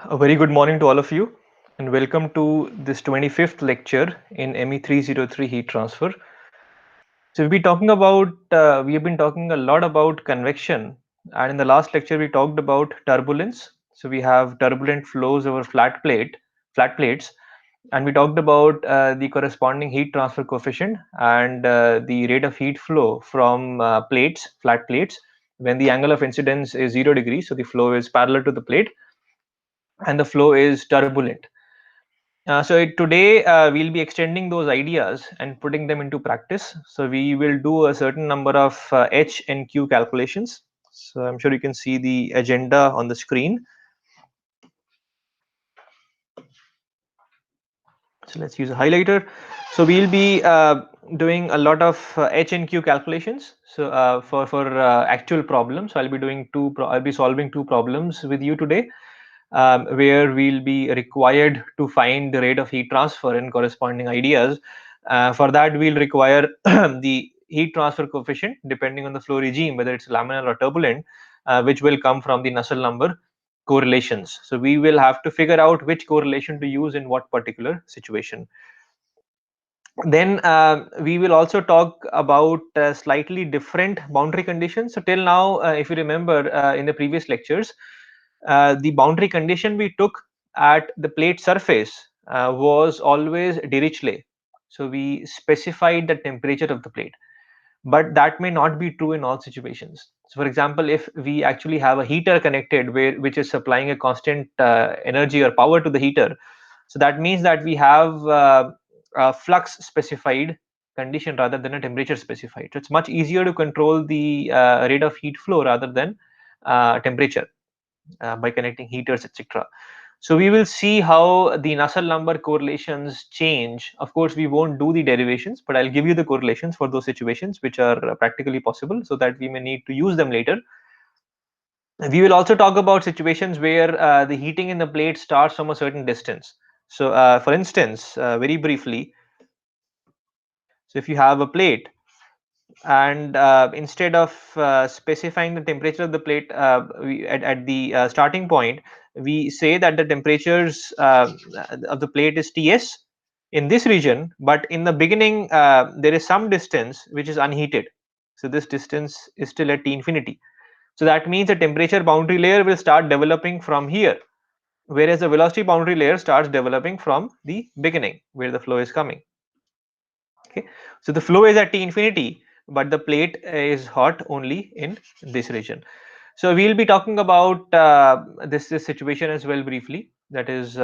A very good morning to all of you, and welcome to this 25th lecture in ME303 heat transfer. So we have been talking a lot about convection, and in the last lecture we talked about turbulence. So we have turbulent flows over flat plates, and we talked about the corresponding heat transfer coefficient and the rate of heat flow from flat plates, when the angle of incidence is 0 degrees. So the flow is parallel to the plate, and the flow is turbulent. Today we'll be extending those ideas and putting them into practice. So we will do a certain number of H and Q calculations. So I'm sure you can see the agenda on the screen. So let's use a highlighter. So we'll be doing a lot of H and Q calculations. So for actual problems, so I'll be doing I'll be solving two problems with you today, where we'll be required to find the rate of heat transfer and corresponding ideas. For that, we'll require the heat transfer coefficient depending on the flow regime, whether it's laminar or turbulent, which will come from the Nusselt number correlations. So we will have to figure out which correlation to use in what particular situation. Then we will also talk about slightly different boundary conditions. So till now, if you remember in the previous lectures, the boundary condition we took at the plate surface was always Dirichlet. So we specified the temperature of the plate, but that may not be true in all situations. So for example, if we actually have a heater connected which is supplying a constant energy or power to the heater, so that means that we have a flux specified condition rather than a temperature specified. So it's much easier to control the rate of heat flow rather than temperature by connecting heaters, etc. So we will see how the Nusselt number correlations change. Of course, we won't do the derivations, but I'll give you the correlations for those situations which are practically possible, so that we may need to use them later. We will also talk about situations where the heating in the plate starts from a certain distance. So for instance, very briefly, so if you have a plate, and instead of specifying the temperature of the plate at the starting point, we say that the temperatures of the plate is Ts in this region, but in the beginning there is some distance which is unheated. So this distance is still at T infinity. So that means the temperature boundary layer will start developing from here, whereas the velocity boundary layer starts developing from the beginning where the flow is coming. Okay, so the flow is at T infinity, but the plate is hot only in this region. So we'll be talking about this situation as well briefly, that is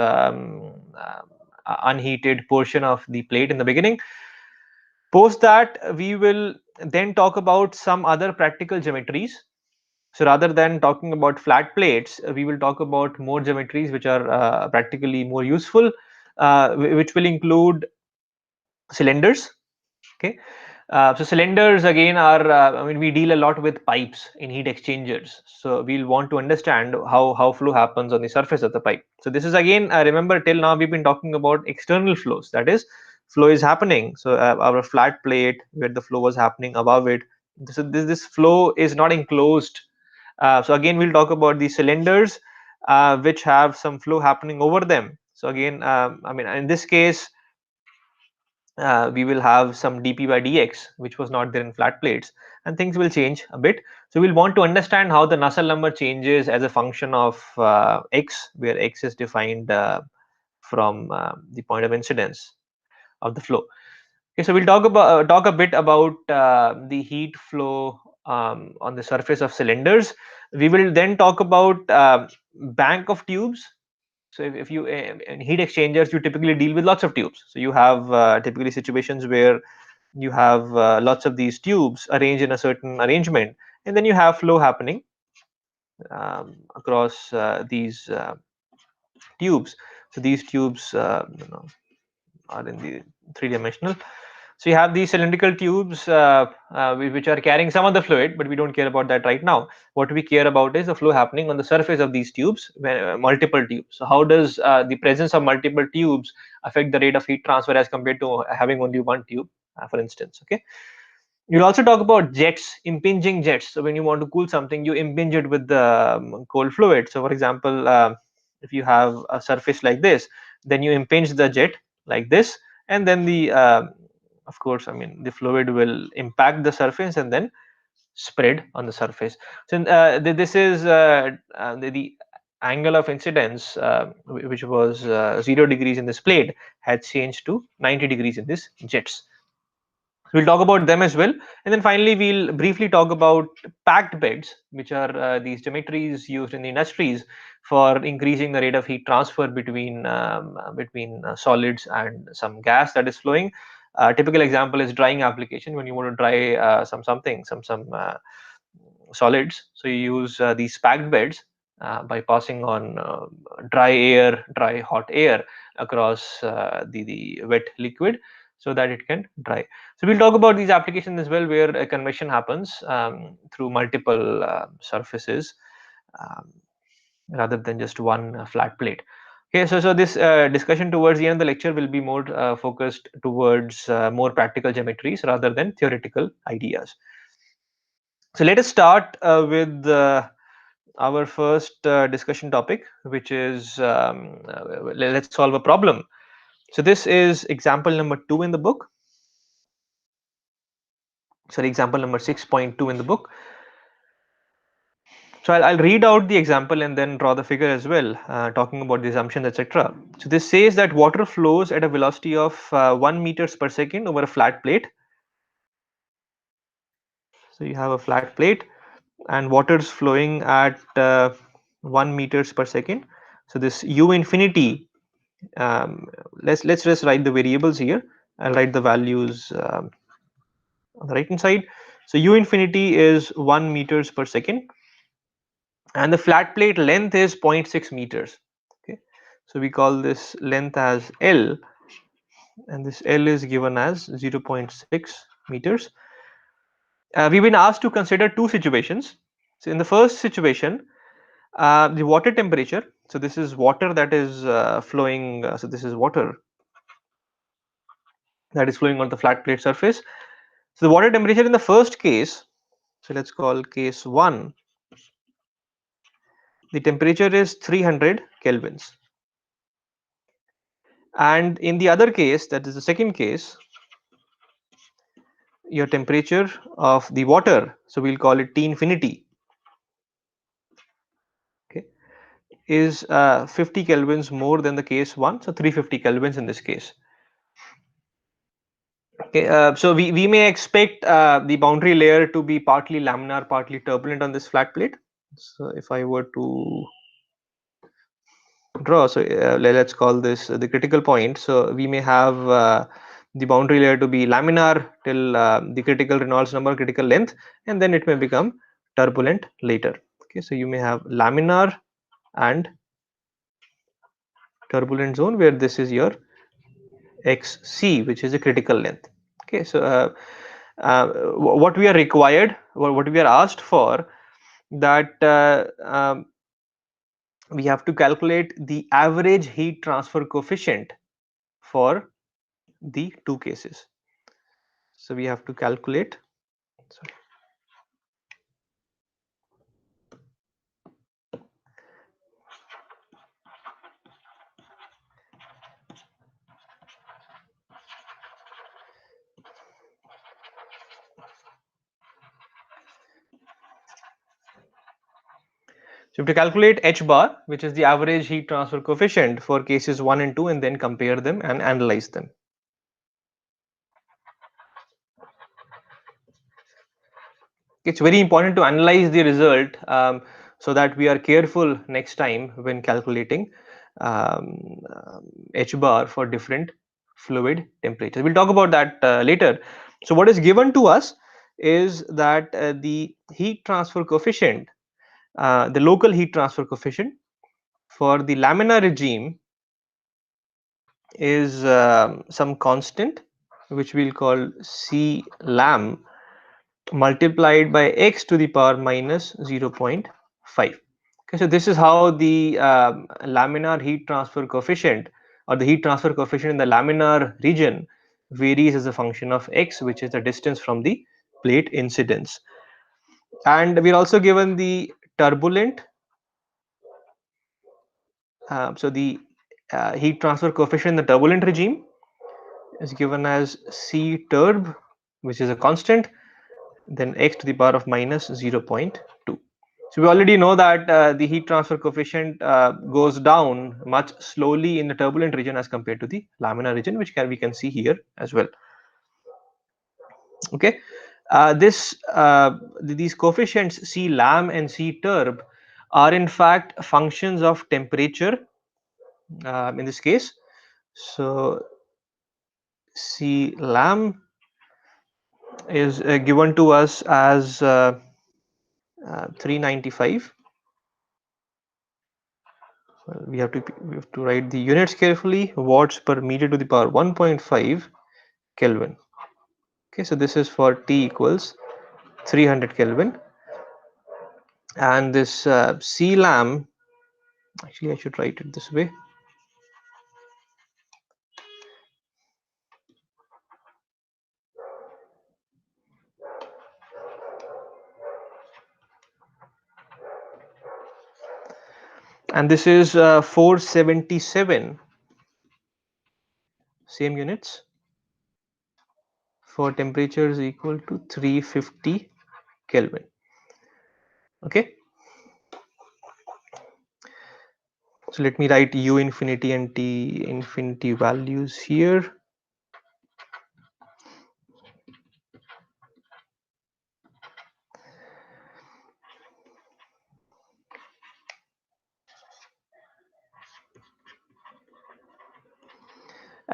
unheated portion of the plate in the beginning. Post that, we will then talk about some other practical geometries. So rather than talking about flat plates, we will talk about more geometries which are practically more useful, which will include cylinders. Okay, so cylinders again are, I mean, we deal a lot with pipes in heat exchangers. So we'll want to understand how flow happens on the surface of the pipe. So this is again, remember till now we've been talking about external flows. That is, flow is happening. So our flat plate where the flow was happening above it. So this flow is not enclosed. So again, we'll talk about the cylinders which have some flow happening over them. So again, I mean, in this case, we will have some dp by dx, which was not there in flat plates, and things will change a bit. So we'll want to understand how the Nusselt number changes as a function of x, where x is defined from the point of incidence of the flow. Okay, so we'll talk a bit about the heat flow on the surface of cylinders. We will then talk about bank of tubes. So if you in heat exchangers, you typically deal with lots of tubes. So you have typically situations where you have lots of these tubes arranged in a certain arrangement, and then you have flow happening across these tubes. So these tubes are in the three-dimensional. So you have these cylindrical tubes which are carrying some of the fluid, but we don't care about that right now. What we care about is the flow happening on the surface of these tubes, multiple tubes. So how does the presence of multiple tubes affect the rate of heat transfer as compared to having only one tube, for instance? Okay. You'll also talk about jets, impinging jets. So when you want to cool something, you impinge it with the cold fluid. So for example, if you have a surface like this, then you impinge the jet like this, and then the of course, I mean, the fluid will impact the surface and then spread on the surface. So this is the angle of incidence, which was 0 degrees in this plate, had changed to 90 degrees in this jets. We'll talk about them as well, and then finally we'll briefly talk about packed beds, which are these geometries used in the industries for increasing the rate of heat transfer between solids and some gas that is flowing. Typical example is drying application. When you want to dry some solids, so you use these packed beds by passing on dry hot air across the wet liquid, so that it can dry. So we'll talk about these applications as well, where a convection happens through multiple surfaces, um, rather than just one flat plate. Okay, so this discussion towards the end of the lecture will be more focused towards more practical geometries rather than theoretical ideas. So let us start with our first discussion topic, which is let's solve a problem. So this is example number 2 in the book. Sorry, example number 6.2 in the book. So I'll read out the example and then draw the figure as well, talking about the assumptions, etc. So this says that water flows at a velocity of 1 meters per second over a flat plate. So you have a flat plate and water is flowing at 1 meters per second. So this u infinity, um, let's just write the variables here. I'll write the values on the right hand side. So u infinity is 1 meters per second, and the flat plate length is 0.6 meters. Okay, so we call this length as L, and this L is given as 0.6 meters. We've been asked to consider two situations. So in the first situation, the water temperature, so this is water that is flowing, so this is water that is flowing on the flat plate surface. So the water temperature in the first case, so let's call case 1, the temperature is 300 kelvins. And in the other case, that is the second case, your temperature of the water, so we'll call it T infinity, okay, is 50 kelvins more than the case 1, so 350 kelvins in this case. Okay, so we may expect the boundary layer to be partly laminar, partly turbulent on this flat plate. So if I were to draw, so let's call this the critical point. So we may have the boundary layer to be laminar till the critical Reynolds number, critical length, and then it may become turbulent later. Okay, so you may have laminar and turbulent zone, where this is your xc, which is a critical length. Okay, so what we are required, what we are asked for, that we have to calculate the average heat transfer coefficient for the two cases. So we have to calculate, sorry, so we have to calculate h bar, which is the average heat transfer coefficient for cases 1 and 2, and then compare them and analyze them. It's very important to analyze the result, so that we are careful next time when calculating um, h bar for different fluid temperatures. We'll talk about that later. So what is given to us is that the heat transfer coefficient, the local heat transfer coefficient for the laminar regime is some constant, which we'll call C lam, multiplied by x to the power minus 0.5. Okay, so this is how the laminar heat transfer coefficient, or the heat transfer coefficient in the laminar region, varies as a function of x, which is the distance from the plate incidence. And we're also given the turbulent So the heat transfer coefficient in the turbulent regime is given as C turb, which is a constant, then x to the power of minus 0.2. So we already know that the heat transfer coefficient goes down much slowly in the turbulent region as compared to the laminar region, which we can see here as well. Okay, these coefficients C lam and C turb are in fact functions of temperature in this case. So C lam is given to us as 395. We have to write the units carefully. Watts per meter to the power 1.5 Kelvin. Okay, so this is for T equals 300 Kelvin, and this C lam, actually I should write it this way. And this is 477, same units, for temperatures equal to 350 Kelvin. Okay, so let me write U infinity and T infinity values here.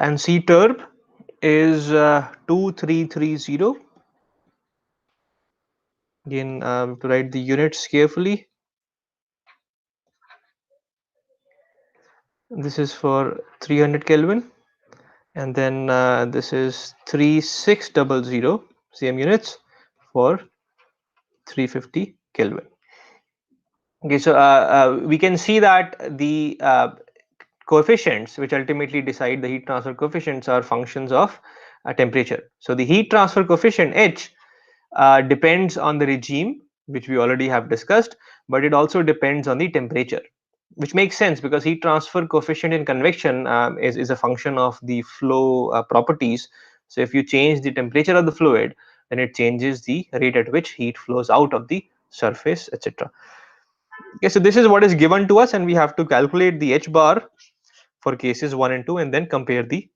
And C turb is 2330. Again, to write the units carefully. This is for 300 Kelvin, and then this is 3600, same units, for 350 Kelvin. Okay, so we can see that the coefficients which ultimately decide the heat transfer coefficients are functions of temperature. So the heat transfer coefficient H depends on the regime, which we already have discussed, but it also depends on the temperature, which makes sense because heat transfer coefficient in convection is a function of the flow properties. So if you change the temperature of the fluid, then it changes the rate at which heat flows out of the surface, etc. Okay, so this is what is given to us, and we have to calculate the H bar for cases 1 and 2 and then compare the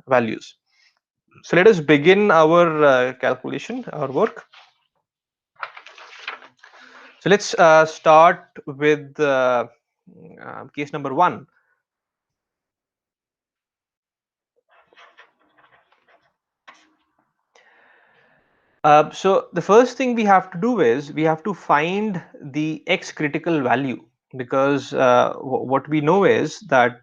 values. So let us begin our calculation, our work. So let's start with case number 1. So the first thing we have to do is we have to find the x critical value, because what we know is that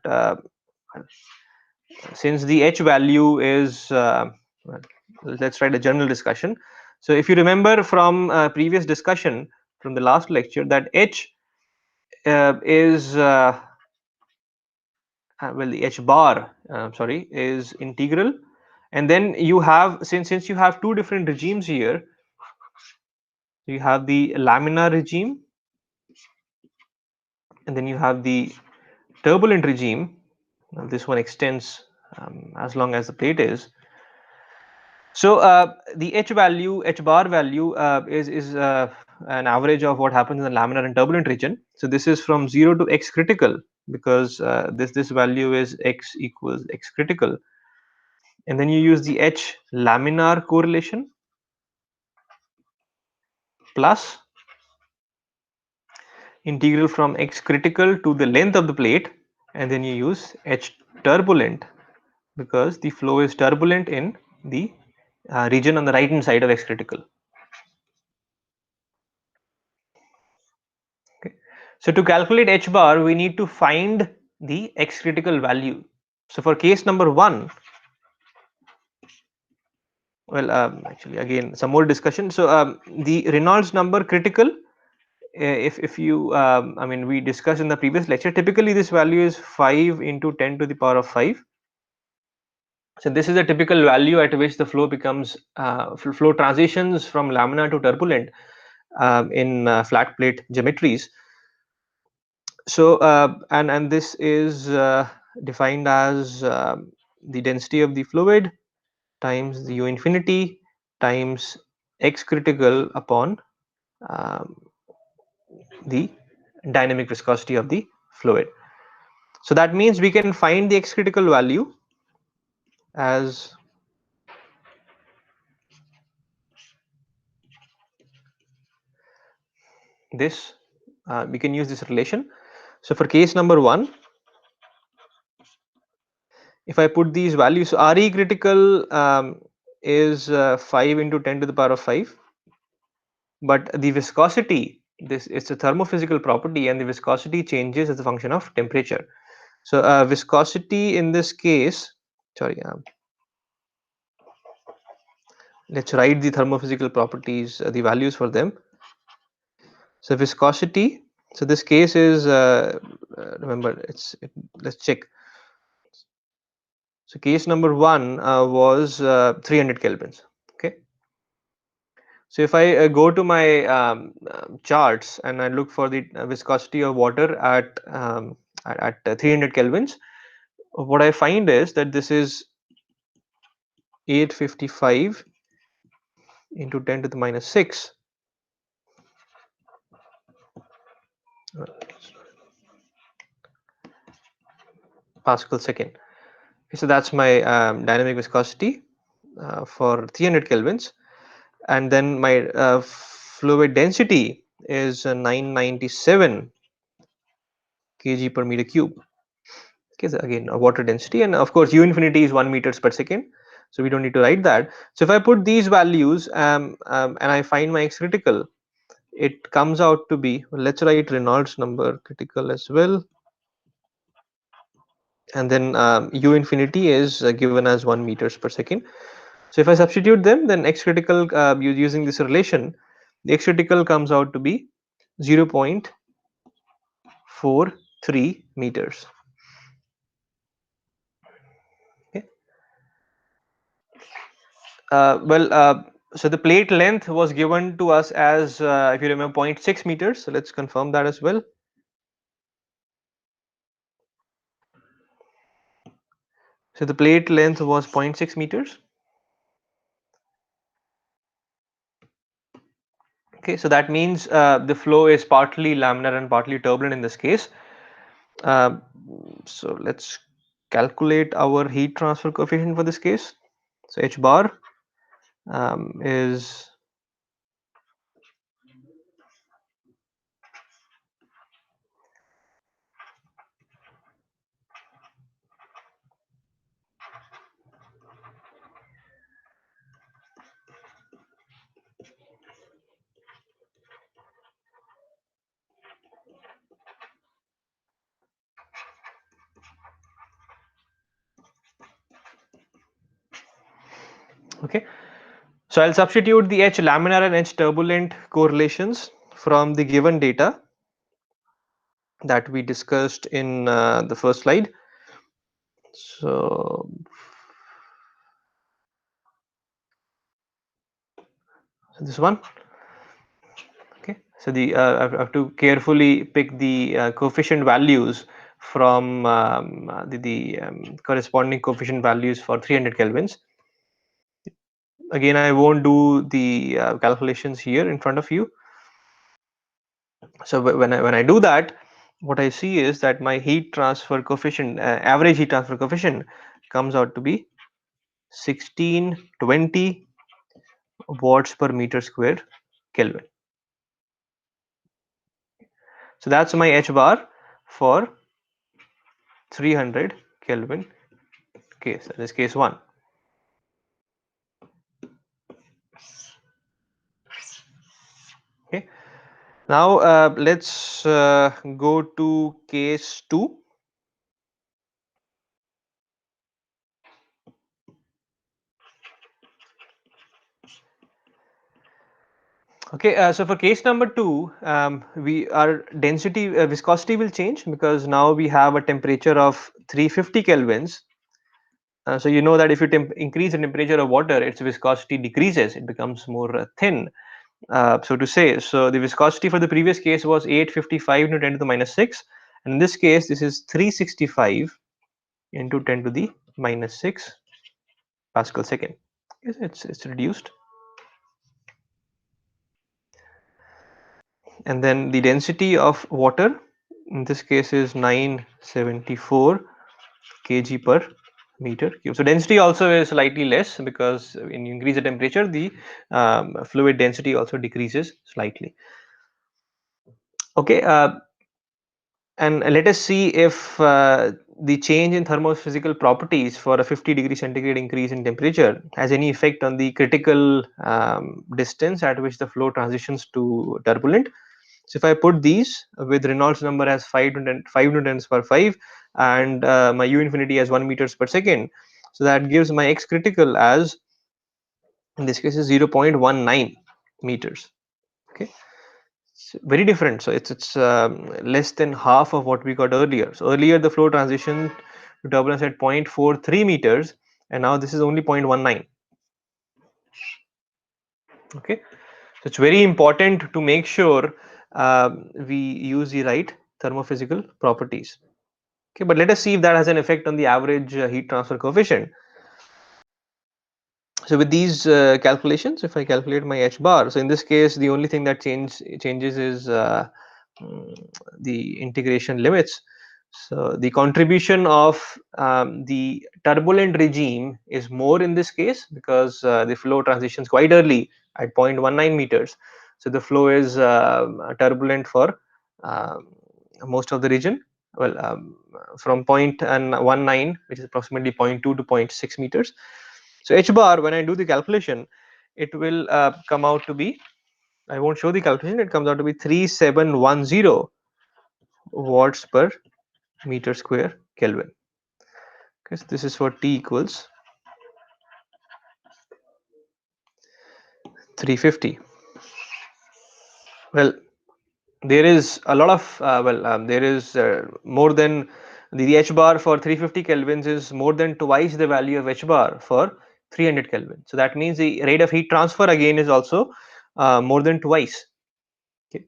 since the h value is well, let's write a general discussion. So if you remember from previous discussion from the last lecture, that h is well, the h bar sorry, is integral, and then you have, since you have two different regimes here, you have the laminar regime and then you have the turbulent regime. Now this one extends as long as the plate is. So the h bar value is an average of what happens in the laminar and turbulent region. So this is from 0 to x critical, because this value is x equals x critical, and then you use the h laminar correlation plus integral from x critical to the length of the plate, and then you use h turbulent because the flow is turbulent in the region on the right hand side of x critical. Okay. So to calculate h bar, we need to find the x critical value. So for case number 1, well, actually again some more discussion. So the Reynolds number critical, if you I mean, we discussed in the previous lecture, typically this value is 5 into 10 to the power of 5. So this is a typical value at which the flow becomes flow transitions from laminar to turbulent in flat plate geometries. So and this is defined as the density of the fluid times the u infinity times x critical upon um, the dynamic viscosity of the fluid. So that means we can find the x critical value as this. We can use this relation. So for case number 1, if I put these values, Re critical is 5 into 10 to the power of 5, but the viscosity, this it's a thermophysical property, and the viscosity changes as a function of temperature. So viscosity in this case, sorry, let's write the thermophysical properties, the values for them. So viscosity, so this case is remember let's check. So case number 1 was 300 kelvins. Okay. So if I go to my charts and I look for the viscosity of water at 300 kelvins, what I find is that this is 855 into 10 to the minus 6 uh, Pascal second. Okay, so that's my dynamic viscosity for 300 kelvins, and then my fluid density is 997 kg per meter cube. Okay, so again water density, and of course u infinity is 1 meters per second, so we don't need to write that. So if I put these values and I find my x critical, it comes out to be, well, let's write Reynolds number critical as well, and then u infinity is given as 1 meters per second. So if I substitute them, then x critical using this relation, the x critical comes out to be 0.43 meters. Okay. So the plate length was given to us as, if you remember, 0.6 meters. So let's confirm that as well. So the plate length was 0.6 meters. Okay, so that means the flow is partly laminar and partly turbulent in this case. Uh, so let's calculate our heat transfer coefficient for this case. So H bar is okay. So I'll substitute the H laminar and H turbulent correlations from the given data that we discussed in the first slide. So this one. Okay, so I have to carefully pick the coefficient values from the corresponding coefficient values for 300 kelvins. Again, I won't do the calculations here in front of you. So when I do that, what I see is that my heat transfer coefficient, average heat transfer coefficient, comes out to be 1620 watts per meter square Kelvin. So that's my H bar for 300 Kelvin case. That is case 1. Okay. Now let's go to case 2. Okay, so for case number 2, our density viscosity will change because now we have a temperature of 350 kelvins. So you know that if you increase the temperature of water, its viscosity decreases; it becomes more thin. So to say, so the viscosity for the previous case was 855 into 10 to the minus 6, and in this case this is 365 into 10 to the minus 6 Pascal second. Yes, it's reduced. And then the density of water in this case is 974 kg per meter cube. So density also is slightly less because when you increase the temperature, the fluid density also decreases slightly. Okay, and let us see if the change in thermophysical properties for a 50 degree centigrade increase in temperature has any effect on the critical distance at which the flow transitions to turbulent. So if I put these with Reynolds number as 5 newtons per 5 and my u infinity as 1 meters per second, so that gives my x critical as, in this case, is 0.19 meters. Okay, it's very different. So it's less than half of what we got earlier. So earlier the flow transition to turbulence at 0.43 meters, and now this is only 0.19. Okay, so it's very important to make sure we use the right thermophysical properties. Okay, but let us see if that has an effect on the average heat transfer coefficient. So with these calculations, if I calculate my h bar, so in this case the only thing that changes is mm, the integration limits. So the contribution of the turbulent regime is more in this case because the flow transitions quite early at 0.19 meters. So the flow is turbulent for most of the region. Well, from 0.19, which is approximately 0.2 to 0.6 meters. So h bar, when I do the calculation, it will come out to be, I won't show the calculation, it comes out to be 3710 watts per meter square Kelvin. Okay, so this is for T equals 350. Well, there is a lot of there is more than the h bar for 350 kelvins is more than twice the value of h bar for 300 kelvin. So that means the rate of heat transfer again is also more than twice. Okay.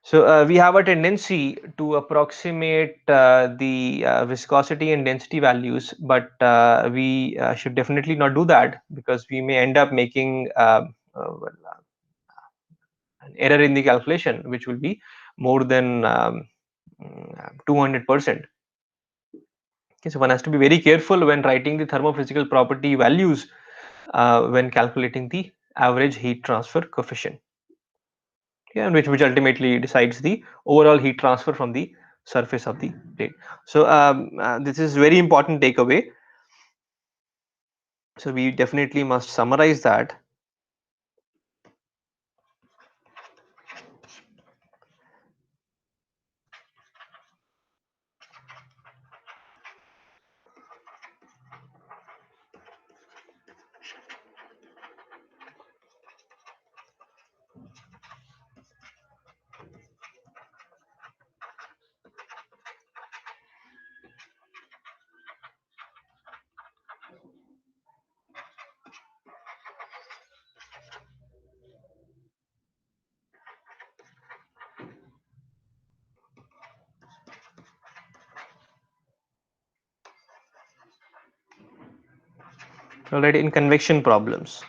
So we have a tendency to approximate the viscosity and density values, but we should definitely not do that because we may end up making an error in the calculation, which will be more than 200%. Okay, so one has to be very careful when writing the thermophysical property values when calculating the average heat transfer coefficient. Okay, and which ultimately decides the overall heat transfer from the surface of the plate. So this is very important takeaway. So we definitely must summarize that. Alright, in convection problems.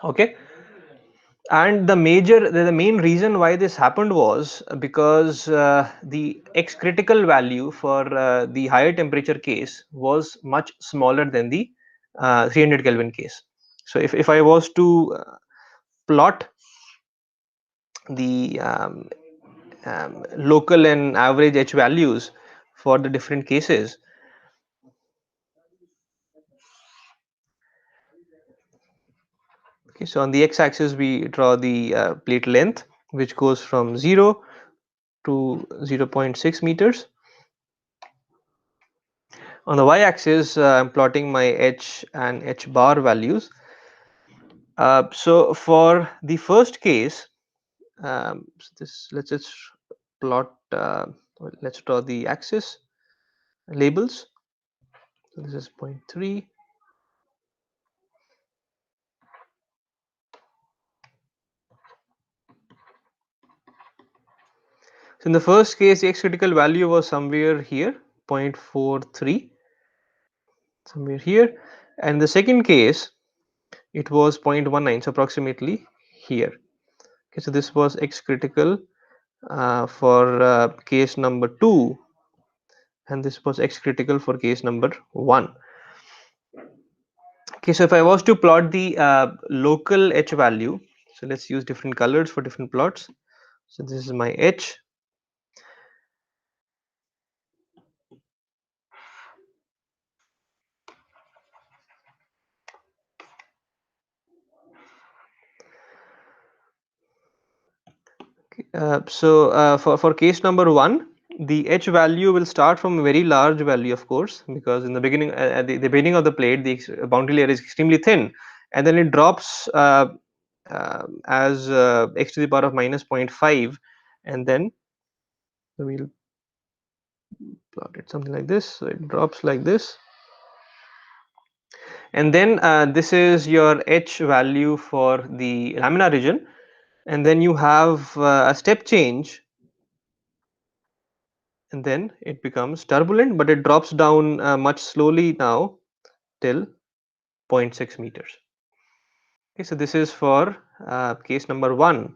Okay, and the main reason why this happened was because the x critical value for the higher temperature case was much smaller than the 300 Kelvin case. So if I was to plot the local and average h values for the different cases, okay, so on the x axis we draw the plate length, which goes from 0 to 0.6 meters. On the y-axis, I'm plotting my h and h bar values. So for the first case, so this let's just plot. Well, let's draw the axis labels. So this is 0.3. So in the first case, the X critical value was somewhere here, 0.43, somewhere here, and the second case it was 0.19, so approximately here. Okay, so this was X critical for case number 2, and this was X critical for case number 1. Okay, so if I was to plot the local H value, so let's use different colors for different plots. So this is my H. For case number 1, the H value will start from a very large value, of course, because in the beginning, at the beginning of the plate, the boundary layer is extremely thin, and then it drops as x to the power of minus 0.5, and then we'll plot it something like this. So it drops like this, and then this is your H value for the laminar region, and then you have a step change, and then it becomes turbulent, but it drops down much slowly now till zero 0.6 meters. Okay, so this is for case number 1.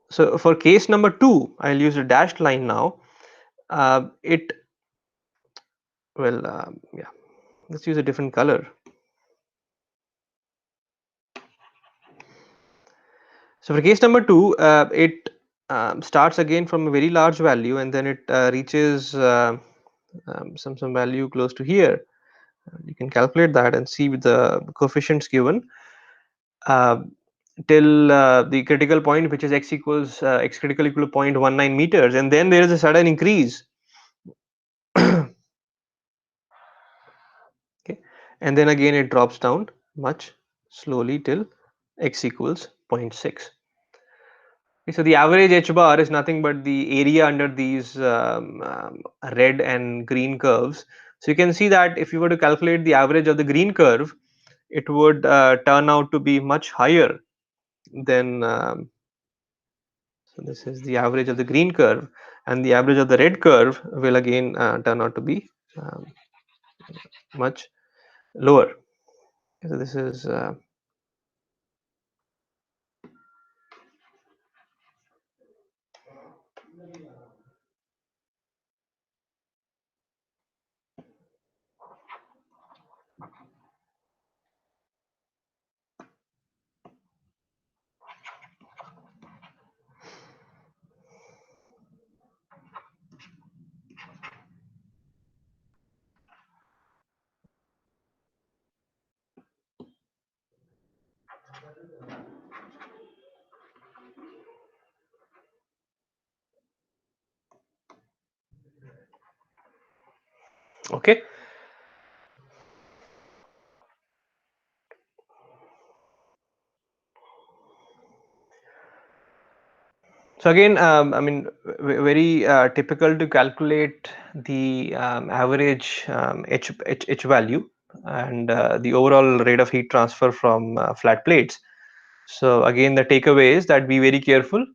So for case number 2, I'll use a dashed line now. It well, yeah, let's use a different color. So for case number 2, it starts again from a very large value, and then it reaches some value close to here. You can calculate that and see with the coefficients given uh, till the critical point, which is x critical equal to 0.19 meters, and then there is a sudden increase. Okay, and then again it drops down much slowly till x equals 0.6. Okay, so the average h bar is nothing but the area under these red and green curves. So you can see that if you were to calculate the average of the green curve, it would turn out to be much higher than so this is the average of the green curve, and the average of the red curve will again turn out to be um, much lower. So this is okay. So again, I mean, very typical to calculate the average H value and the overall rate of heat transfer from flat plates. So again, the takeaway is that be very careful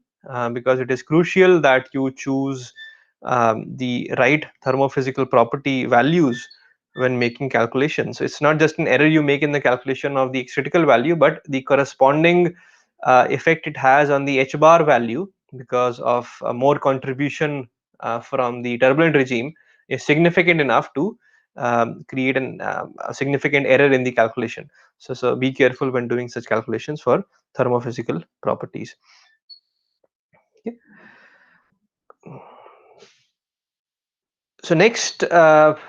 because it is crucial that you choose the right thermophysical property values when making calculations. So it's not just an error you make in the calculation of the critical value, but the corresponding effect it has on the H bar value because of more contribution from the turbulent regime is significant enough to create a significant error in the calculation. So be careful when doing such calculations for thermophysical properties. Okay. So next, let's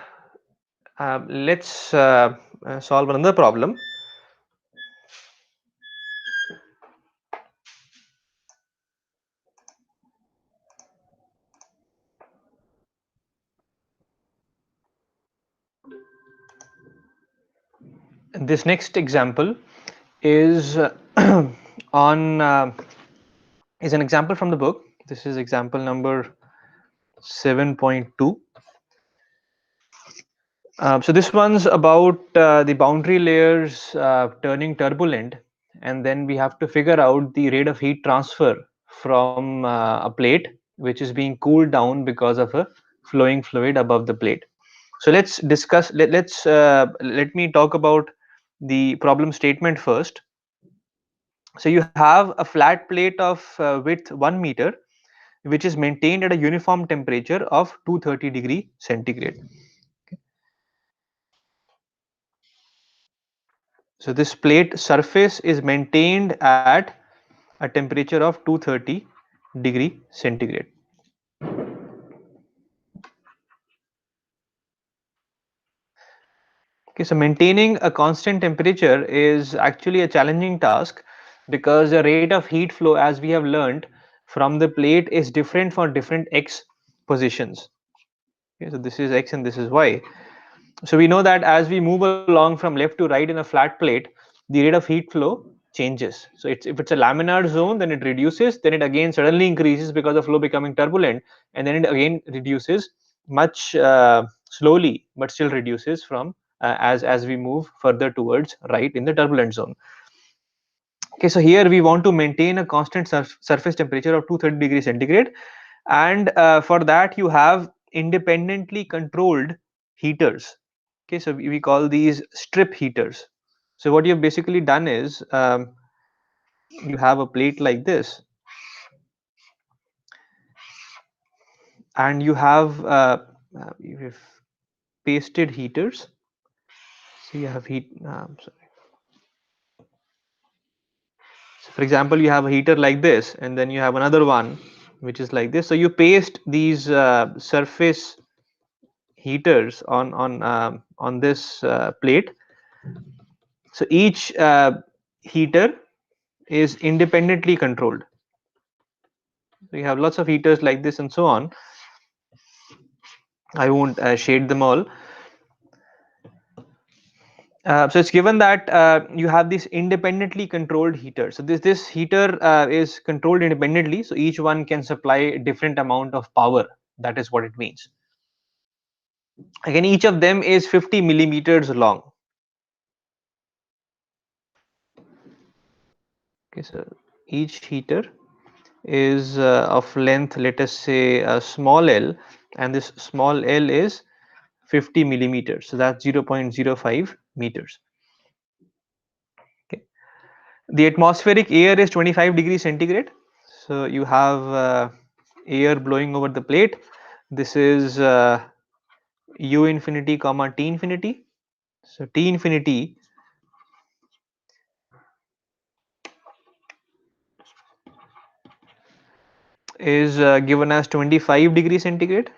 solve another problem. This next example is on is an example from the book. This is example number 7.2. So this one's about the boundary layers turning turbulent, and then we have to figure out the rate of heat transfer from a plate which is being cooled down because of a flowing fluid above the plate. So let's discuss. Let me talk about the problem statement first. So you have a flat plate of width 1 meter, which is maintained at a uniform temperature of 230 degree centigrade. So this plate surface is maintained at a temperature of 230 degree centigrade. Okay, so maintaining a constant temperature is actually a challenging task because the rate of heat flow, as we have learned from the plate, is different for different x positions. Okay, so this is x and this is y. So we know that as we move along from left to right in a flat plate, the rate of heat flow changes. So if it's a laminar zone, then it reduces, then it again suddenly increases because of flow becoming turbulent, and then it again reduces much slowly, but still reduces from as we move further towards right in the turbulent zone. Okay, so here we want to maintain a constant surface temperature of 230 degrees centigrade, and for that you have independently controlled heaters. Okay, so we call these strip heaters. So what you've basically done is you have a plate like this, and you've pasted heaters. So you have sorry. So for example, you have a heater like this, and then you have another one which is like this. So you paste these surface heaters on this plate. So each heater is independently controlled. So you have lots of heaters like this and so on. I won't shade them all. So it's given that you have this independently controlled heater. So this heater is controlled independently. So each one can supply a different amount of power. That is what it means. Again, each of them is 50 millimeters long. Okay, so each heater is of length, let us say small l, and this small l is 50 millimeters. So that's 0.05 meters. Okay. The atmospheric air is 25 degrees centigrade. So you have air blowing over the plate. This is U infinity comma T infinity. So T infinity is given as 25 degrees centigrade,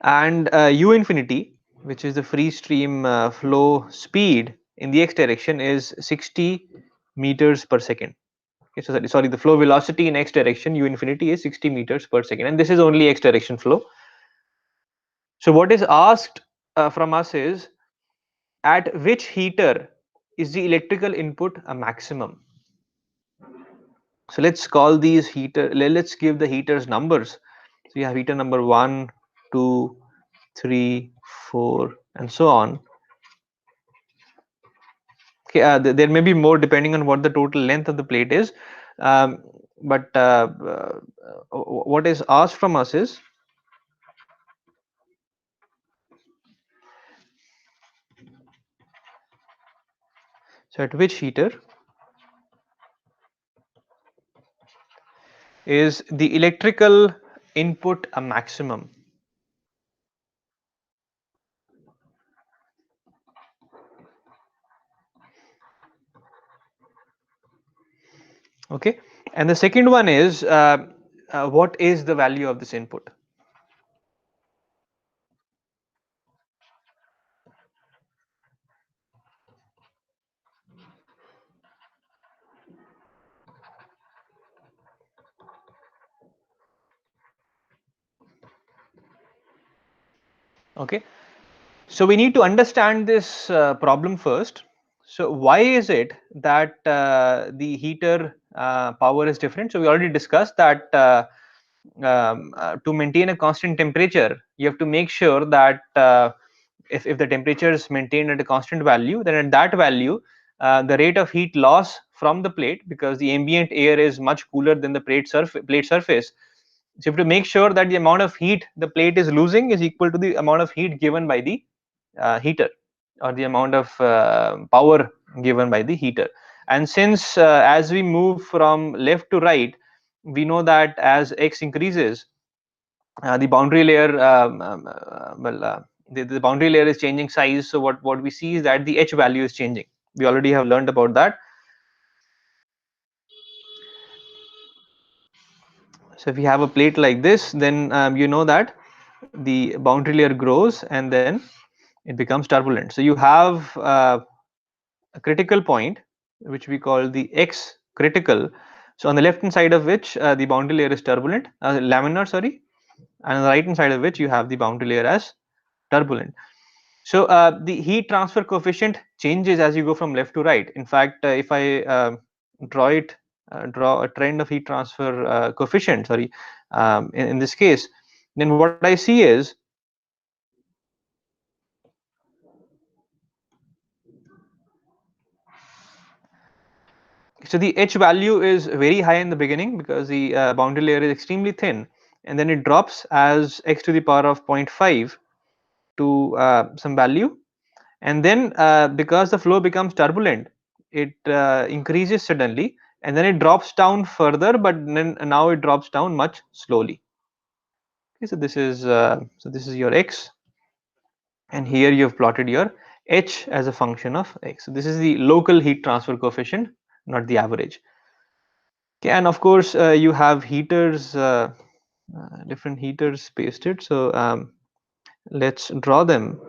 and U infinity, which is the free stream flow speed in the x direction, is 60 meters per second. Okay, so sorry, the flow velocity in x direction, U infinity, is 60 meters per second, and this is only x direction flow. So what is asked from us is, at which heater is the electrical input a maximum? So let's call these heater, let's give the heaters numbers. So you have heater number 1, 2, 3, 4, and so on. Okay, there may be more depending on what the total length of the plate is, um, but what is asked from us is, so at which heater is the electrical input a maximum? Okay, and the second one is, what is the value of this input? Okay, so we need to understand this problem first. So why is it that the heater power is different? So we already discussed that to maintain a constant temperature, you have to make sure that if the temperature is maintained at a constant value, then at that value the rate of heat loss from the plate, because the ambient air is much cooler than the plate surface. So you have to make sure that the amount of heat the plate is losing is equal to the amount of heat given by the heater, or the amount of power given by the heater. And since as we move from left to right, we know that as x increases, the boundary layer the boundary layer is changing size. So what we see is that the h value is changing. We already have learned about that. So if you have a plate like this, then you know that the boundary layer grows and then it becomes turbulent. So you have a critical point which we call the x critical. So on the left hand side of which the boundary layer is turbulent, laminar, sorry, and on the right hand side of which you have the boundary layer as turbulent. So the heat transfer coefficient changes as you go from left to right. In fact, if I draw it, draw a trend of heat transfer coefficient, sorry, in this case, then what I see is so the h value is very high in the beginning because the boundary layer is extremely thin, and then it drops as x to the power of zero 0.5 to some value, and then because the flow becomes turbulent, it increases suddenly, and then it drops down further, but then now it drops down much slowly. Okay, so this is your x, and here you have plotted your h as a function of x. So this is the local heat transfer coefficient, not the average. Okay, and of course you have heaters, different heaters pasted. So let's draw them.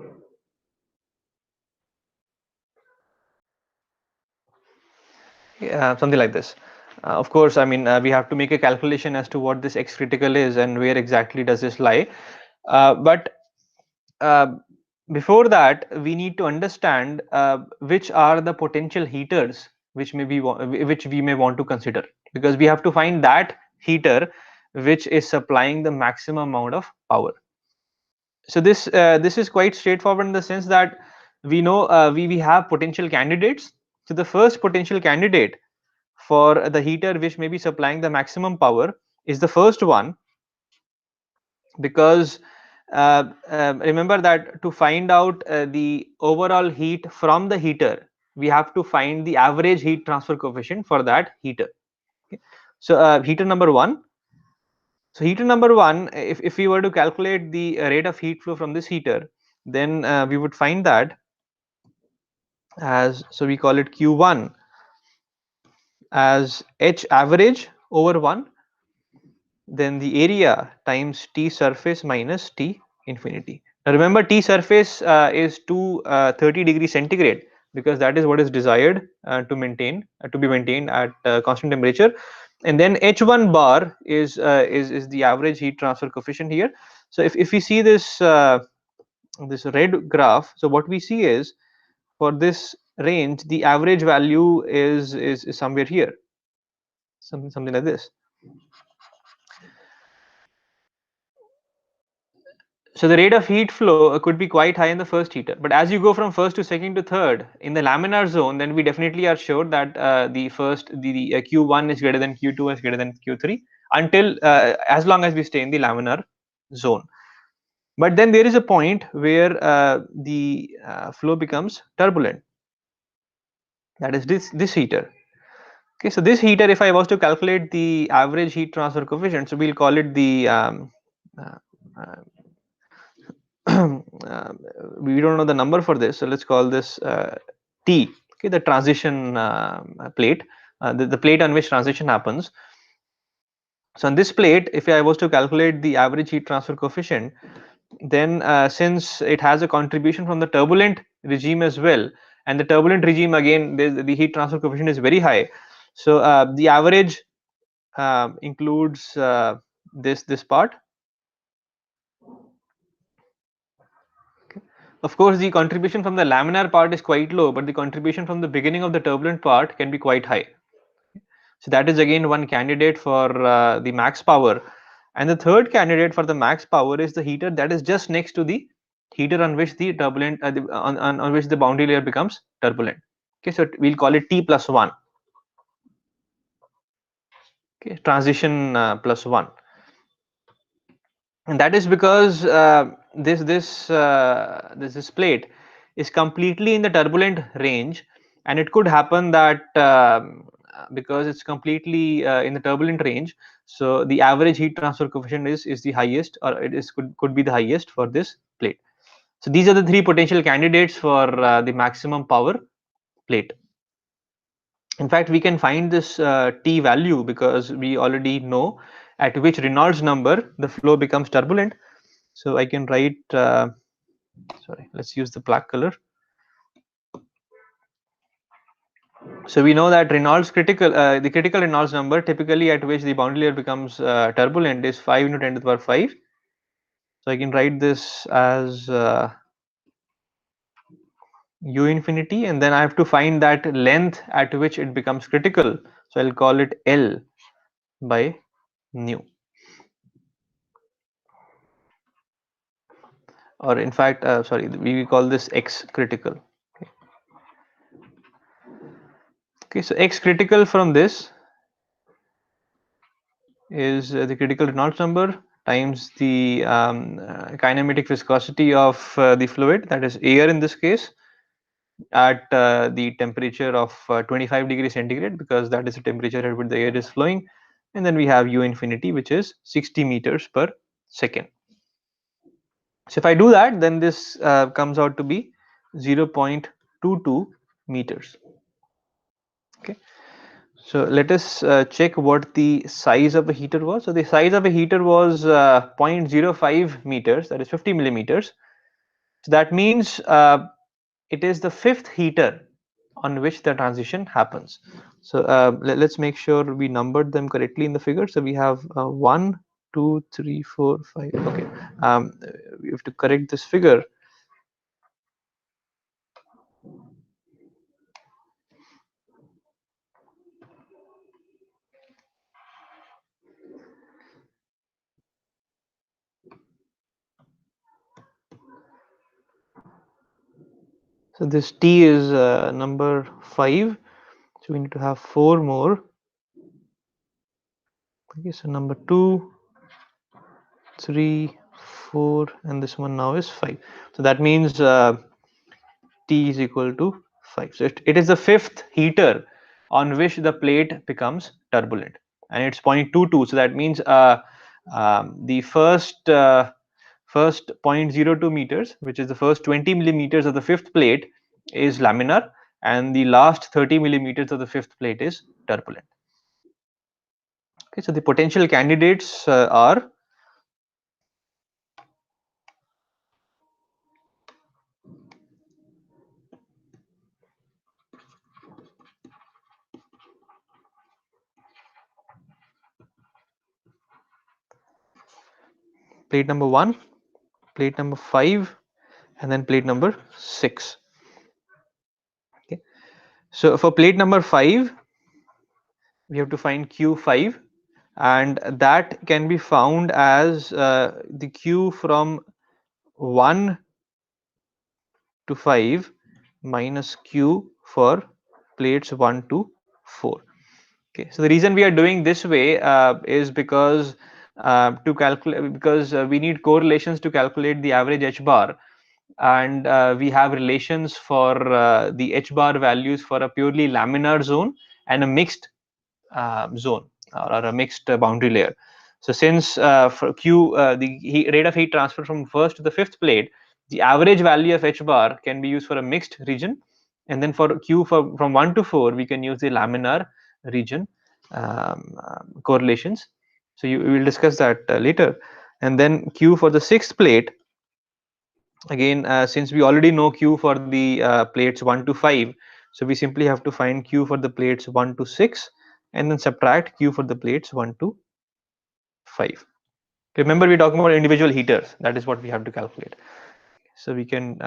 Something like this. Of course, I mean we have to make a calculation as to what this x critical is and where exactly does this lie. But uh, before that, we need to understand which are the potential heaters which which we may want to consider, because we have to find that heater which is supplying the maximum amount of power. So this is quite straightforward in the sense that we know we have potential candidates. So the first potential candidate for the heater which may be supplying the maximum power is the first one, because remember that to find out the overall heat from the heater, we have to find the average heat transfer coefficient for that heater. Okay. So heater number one. So heater number one, if we were to calculate the rate of heat flow from this heater, then we would find that as, so we call it Q1 as H average over 1, then the area times T surface minus T infinity. Now remember, T surface is 230 degrees centigrade, because that is what is desired to be maintained at constant temperature. And then H1 bar is the average heat transfer coefficient here. So if we see this red graph, so what we see is for this range the average value is somewhere here, something like this. So the rate of heat flow could be quite high in the first heater, but as you go from first to second to third in the laminar zone, then we definitely are sure that the Q1 is greater than Q2 is greater than Q3, until as long as we stay in the laminar zone. But then there is a point where the flow becomes turbulent. That is this heater. Okay, so this heater, if I was to calculate the average heat transfer coefficient, so we'll call it the uh, uh, we don't know the number for this, so let's call this T. Okay, the transition plate, the plate on which transition happens. So on this plate, if I was to calculate the average heat transfer coefficient, then since it has a contribution from the turbulent regime as well, and the turbulent regime again, the heat transfer coefficient is very high. So the average includes this part. Of course, the contribution from the laminar part is quite low, but the contribution from the beginning of the turbulent part can be quite high. So that is again one candidate for the max power. And the third candidate for the max power is the heater that is just next to the heater on which the turbulent on which the boundary layer becomes turbulent. Okay, so we'll call it T plus 1. Okay, transition plus 1. And that is because this plate is completely in the turbulent range, and it could happen that because it's completely in the turbulent range, so the average heat transfer coefficient is the highest, or it is could be the highest for this plate. So these are the three potential candidates for the maximum power plate. In fact, we can find this T value because we already know at which Reynolds number the flow becomes turbulent. So I can write, sorry, let's use the black color. So we know that Reynolds critical, the critical Reynolds number typically at which the boundary layer becomes turbulent is 5 into 10 to the power 5. So I can write this as U infinity, and then I have to find that length at which it becomes critical. So I'll call it L by nu. Or in fact, sorry, we call this X critical. Okay. Okay, so X critical from this is the critical Reynolds number times the kinematic viscosity of the fluid, that is air in this case, at the temperature of 25 degrees centigrade, because that is the temperature at which the air is flowing. And then we have U infinity, which is 60 meters per second. So if I do that, then this comes out to be 0.22 meters. Okay. So let us check what the size of a heater was. So the size of a heater was 0.05 meters, that is 50 millimeters. So that means it is the fifth heater on which the transition happens. So let's make sure we numbered them correctly in the figure. So we have 1, 2, 3, 4, 5. Okay, we have to correct this figure. So this T is number 5. So we need to have 4 more. Okay, so number 2, 3, 4, and this one now is 5. So that means T is equal to 5. So it is the fifth heater on which the plate becomes turbulent, and it's 0.22. So that means the first 0.02 meters, which is the first 20 millimeters of the fifth plate, is laminar, and the last 30 millimeters of the fifth plate is turbulent. Okay, so the potential candidates are plate number 1, plate number 5, and then plate number 6. Okay, so for plate number 5, we have to find Q5, and that can be found as the Q from 1 to 5 minus Q for plates 1 to 4. Okay, so the reason we are doing this way is because to calculate, because we need correlations to calculate the average H bar, and we have relations for the H bar values for a purely laminar zone and a mixed zone, or a mixed boundary layer. So since for Q, the rate of heat transfer from first to the fifth plate, the average value of H bar can be used for a mixed region, and then for Q from 1 to 4, we can use the laminar region correlations. So we will discuss that later. And then Q for the sixth plate, again, since we already know Q for the plates 1 to 5, so we simply have to find Q for the plates 1 to 6, and then subtract Q for the plates 1 to 5. Remember, we're talking about individual heaters. That is what we have to calculate. So we can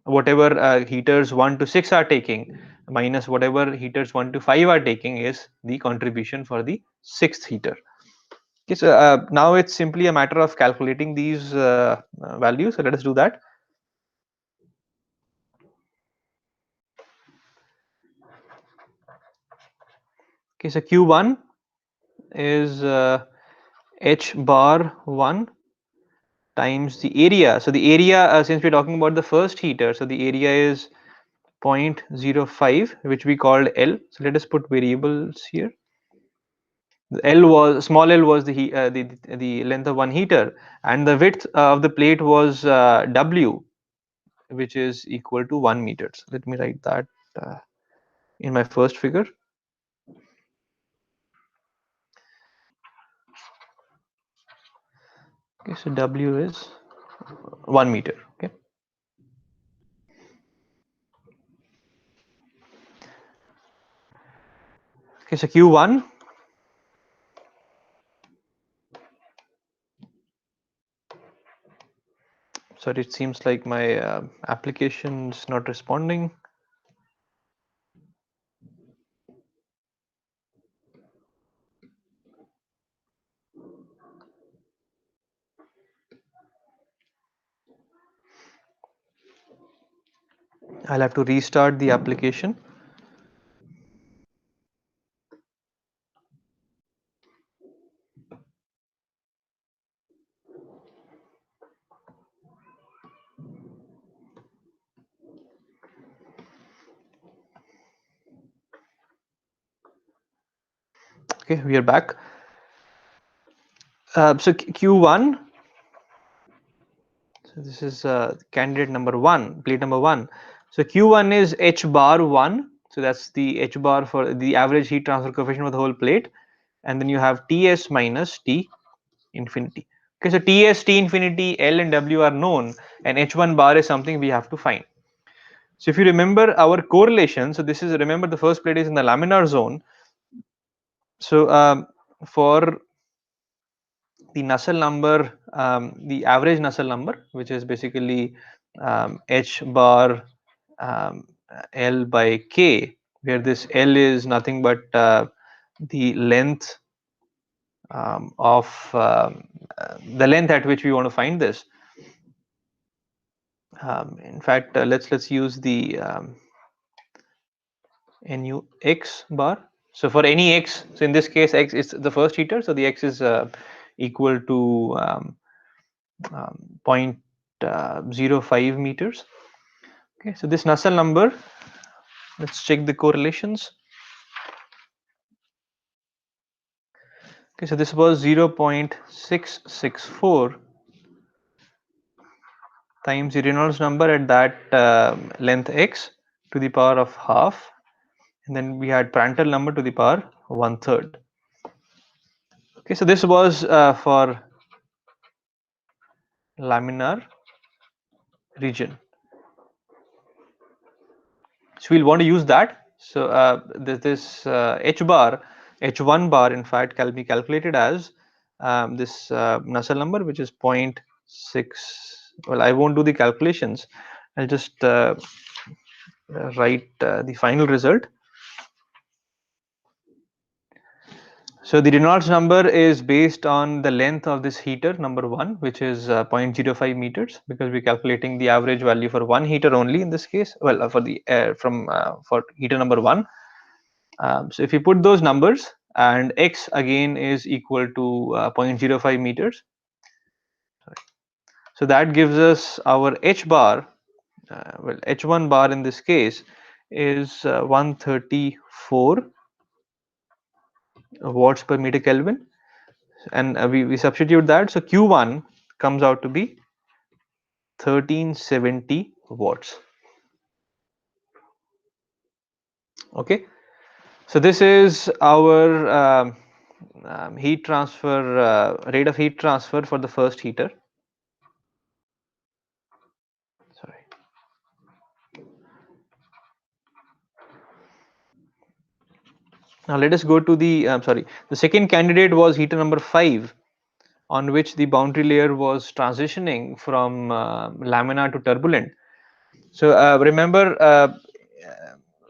whatever heaters 1 to 6 are taking minus whatever heaters 1 to 5 are taking is the contribution for the sixth heater. Okay, so now it's simply a matter of calculating these values. So let us do that. Okay, so Q1 is H bar 1 times the area. So the area, since we're talking about the first heater, so the area is 0.05, which we called L. So let us put variables here. The L was small L was the length of one heater, and the width of the plate was W, which is equal to 1 meter. So let me write that uh, in my first figure. Okay, so W is 1 meter. Okay. Okay, so Q1, sorry, it seems like my application is not responding. I'll have to restart the application. Okay, we are back. So Q1, so this is candidate number 1, plate number 1. So Q1 is H bar 1. So that's the H bar for the average heat transfer coefficient for the whole plate. And then you have Ts minus T infinity. Okay, so Ts, T infinity, L and W are known, and H1 bar is something we have to find. So if you remember our correlation, so this is, remember, the first plate is in the laminar zone. So for the Nusselt number, the average Nusselt number, which is basically H bar L by K, where this L is nothing but the length of the length at which we want to find this. In fact, let's use the nu x bar. So for any x, so in this case x is the first heater, so the x is equal to 0.05 meters. Okay, so this Nusselt number, let's check the correlations. Okay, so this was 0.664 times the Reynolds number at that length x to the power of half, and then we had Prandtl number to the power 1/3. Okay, so this was for laminar region. So we'll want to use that. So this H bar, H1 bar, in fact, can be calculated as this Nusselt number, which is 0.6. Well, I won't do the calculations. I'll just write the final result. So the Reynolds number is based on the length of this heater number 1, which is 0.05 meters, because we're calculating the average value for one heater only in this case. Well, for the for heater number 1. So if you put those numbers, and x again is equal to 0.05 meters. So that gives us our h bar. Well, h1 bar in this case is 134 watts per meter Kelvin, and we substitute that. So Q1 comes out to be 1370 watts. Okay, so this is our heat transfer rate of heat transfer for the first heater. Sorry. Now let us go to the the second candidate was heater number 5, on which the boundary layer was transitioning from laminar to turbulent. So remember,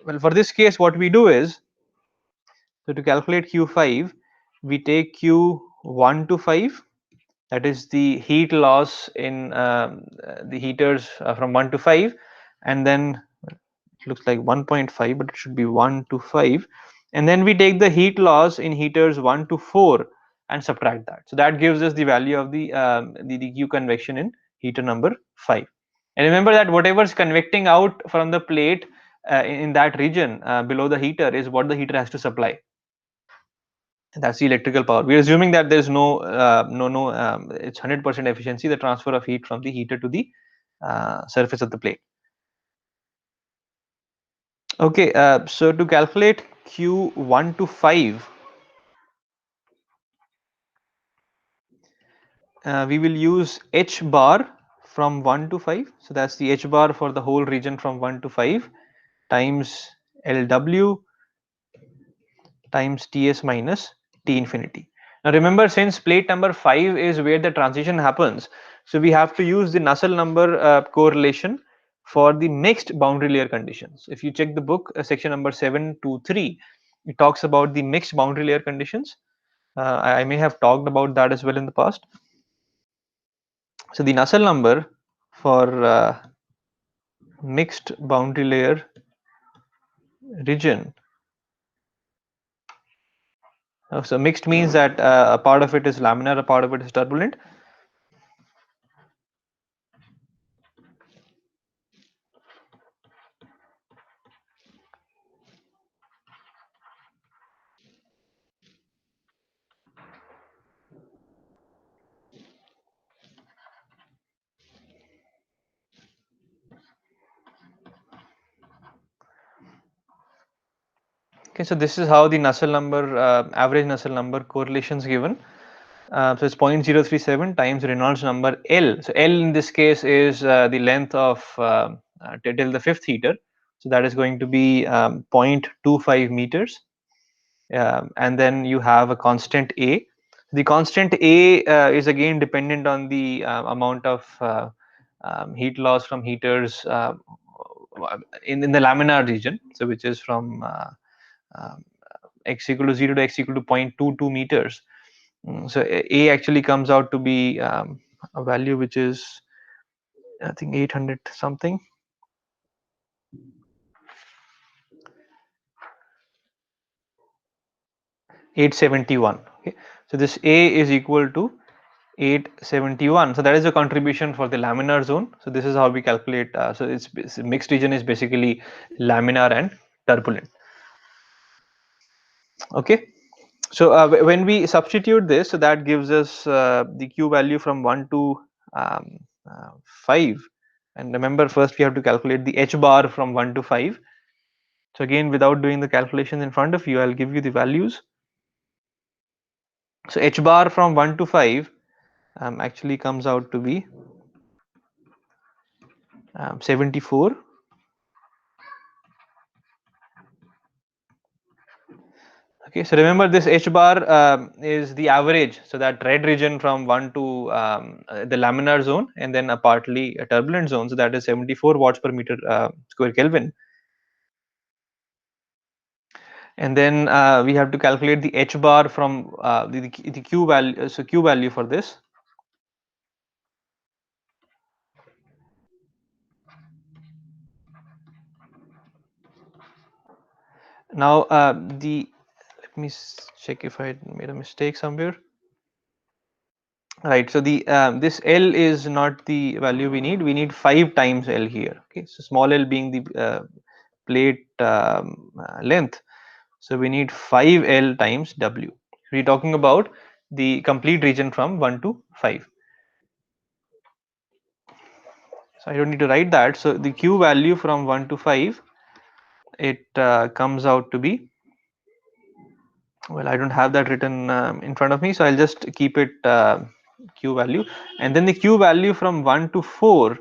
well, for this case, what we do is, so to calculate Q5, we take Q1 to 5, that is the heat loss in the heaters from 1 to 5, and then it looks like 1.5, but it should be 1 to 5, and then we take the heat loss in heaters 1 to 4 and subtract that. So that gives us the value of the Q convection in heater number 5. And remember that whatever is convecting out from the plate in that region below the heater is what the heater has to supply. And that's the electrical power. We're assuming that there's it's 100% efficiency, the transfer of heat from the heater to the surface of the plate. Okay, so to calculate Q1 to 5, we will use H bar from 1 to 5. So that's the H bar for the whole region from 1 to 5 times LW times Ts minus T infinity. Now remember, since plate number 5 is where the transition happens, so we have to use the Nusselt number correlation for the mixed boundary layer conditions. If you check the book, section number 723, it talks about the mixed boundary layer conditions. I may have talked about that as well in the past. So the Nusselt number for mixed boundary layer region. So mixed means that a part of it is laminar, a part of it is turbulent. Okay, so this is how the Nusselt number, average Nusselt number correlation is given. So it's 0.037 times Reynolds number L. So L in this case is the length of till the fifth heater. So that is going to be 0.25 meters. And then you have a constant A. The constant A is again dependent on the amount of heat loss from heaters in the laminar region. So which is from um, x equal to 0 to x equal to 0.22 meters. So A actually comes out to be a value which is, I think, 800 something. 871. Okay, so this A is equal to 871. So that is the contribution for the laminar zone. So this is how we calculate. So it's mixed region is basically laminar and turbulent. Okay. So when we substitute this, so that gives us the Q value from 1 to um, 5. And remember, first we have to calculate the H bar from 1 to 5. So again, without doing the calculation in front of you, I'll give you the values. So H bar from 1 to 5 actually comes out to be 74. Okay, so remember this H bar is the average. So that red region from 1 to the laminar zone, and then a partly a turbulent zone. So that is 74 watts per meter square Kelvin. And then we have to calculate the H bar from the Q value. So Q value for this. Now let me check if I made a mistake somewhere. Right, so the this L is not the value we need. We need 5 times L here. Okay, so small L being the plate length. So we need 5L times W. We're talking about the complete region from 1 to 5. So I don't need to write that. So the Q value from 1 to 5, it comes out to be, well, I don't have that written in front of me, so I'll just keep it Q value. And then the Q value from 1 to 4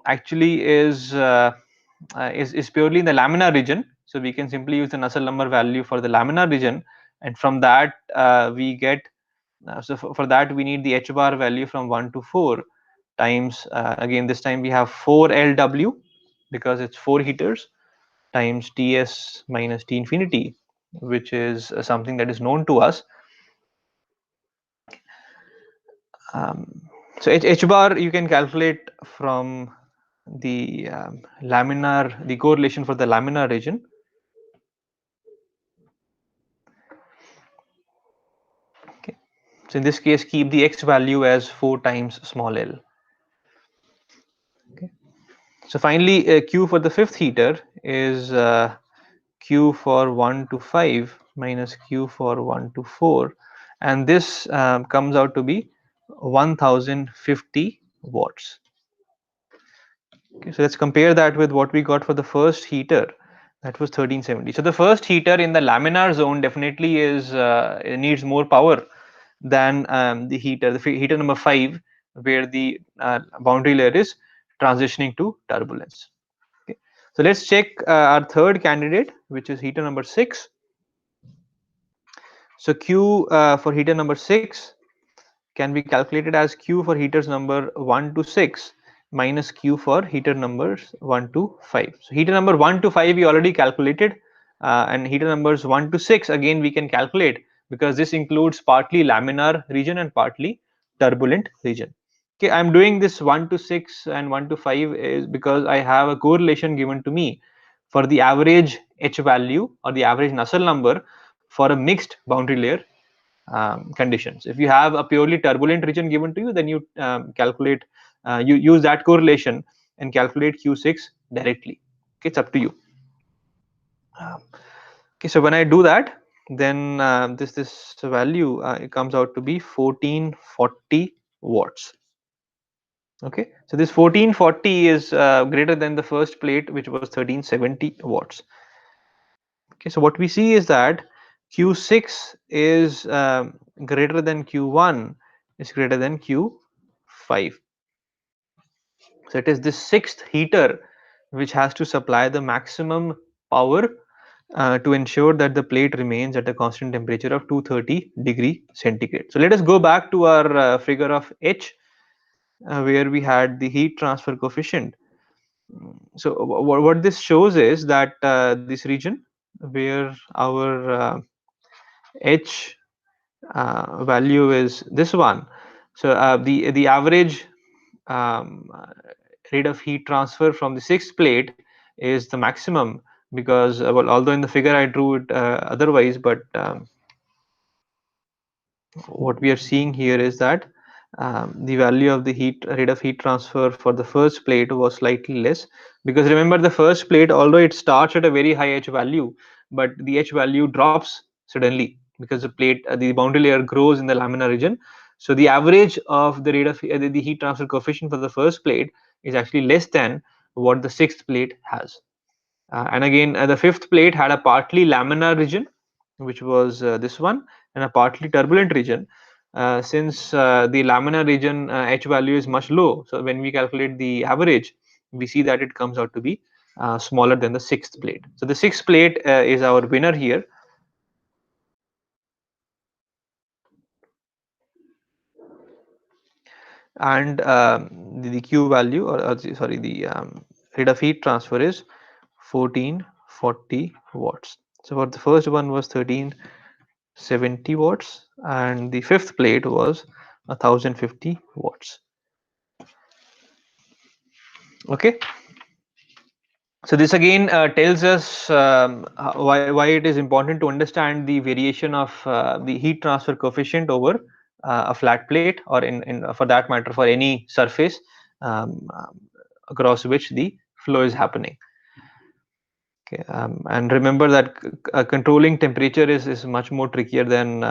actually is purely in the laminar region. So we can simply use the Nusselt number value for the laminar region, and from that we get so for that we need the H bar value from 1 to 4 times again this time we have 4 LW because it's 4 heaters times Ts minus T infinity, which is something that is known to us. So H bar you can calculate from the laminar, the correlation for the laminar region. So in this case, keep the x value as 4 times small l. Okay. So finally, Q for the fifth heater is Q for 1 to 5 minus Q for 1 to 4, and this comes out to be 1050 watts. Okay, so let's compare that with what we got for the first heater, that was 1370. So the first heater in the laminar zone definitely is it needs more power than the heater number 5, where the boundary layer is transitioning to turbulence. Okay. So let's check our third candidate, which is heater number 6. So Q for heater number 6 can be calculated as Q for heaters number 1 to 6 minus Q for heater numbers 1 to 5. So heater number 1 to 5 we already calculated, and heater numbers 1 to 6 again we can calculate, because this includes partly laminar region and partly turbulent region. Okay, I'm doing this 1 to 6 and 1 to 5 is because I have a correlation given to me for the average H value or the average Nusselt number for a mixed boundary layer conditions. If you have a purely turbulent region given to you, then you you use that correlation and calculate Q6 directly. Okay, it's up to you. Okay, so when I do that, then this value it comes out to be 1440 watts. Okay, so this 1440 is greater than the first plate, which was 1370 watts. Okay, so what we see is that Q6 is greater than Q1 is greater than Q5. So it is this sixth heater which has to supply the maximum power to ensure that the plate remains at a constant temperature of 230 degree centigrade. So let us go back to our figure of H, where we had the heat transfer coefficient. So what this shows is that this region where our H value is this one. So the average um, rate of heat transfer from the sixth plate is the maximum, because well, although in the figure I drew it otherwise, but what we are seeing here is that the value of the heat rate of heat transfer for the first plate was slightly less, because remember the first plate, although it starts at a very high H value, but the H value drops suddenly because the boundary layer grows in the laminar region. So the average of the rate of the heat transfer coefficient for the first plate is actually less than what the sixth plate has. And again, the fifth plate had a partly laminar region, which was this one, and a partly turbulent region. Since the laminar region H value is much low, so when we calculate the average, we see that it comes out to be smaller than the sixth plate. So the sixth plate is our winner here. And the Q value, or sorry, the rate of heat transfer is 1440 watts. So for the first one was 1370 watts, and the fifth plate was 1050 watts. Okay, so this again tells us why it is important to understand the variation of the heat transfer coefficient over a flat plate, or in for that matter for any surface across which the flow is happening. Okay, and remember that controlling temperature is much more trickier than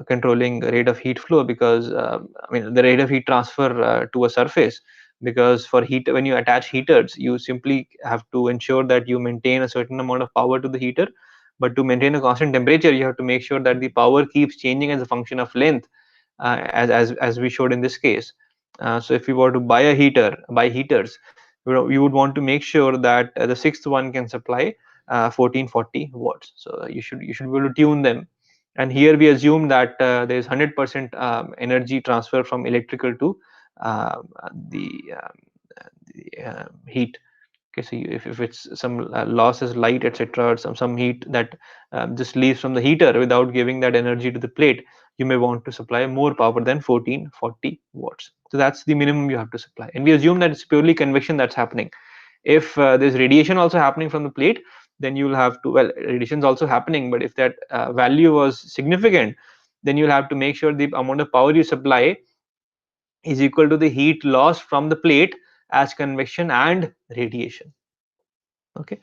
controlling rate of heat flow, because I mean the rate of heat transfer to a surface. Because for heat, when you attach heaters, you simply have to ensure that you maintain a certain amount of power to the heater, but to maintain a constant temperature, you have to make sure that the power keeps changing as a function of length, as we showed in this case. So if you were to buy heaters, you would want to make sure that the sixth one can supply 1440 watts. So you should be able to tune them. And here we assume that there is 100% energy transfer from electrical to the, heat. Okay, so if it's some losses light, etc., or some heat that just leaves from the heater without giving that energy to the plate, you may want to supply more power than 1440 watts. So that's the minimum you have to supply, and we assume that it's purely convection that's happening. If there's radiation also happening from the plate, then you will have to, well, radiation is also happening, but if that value was significant, then you'll have to make sure the amount of power you supply is equal to the heat loss from the plate as convection and radiation. Okay.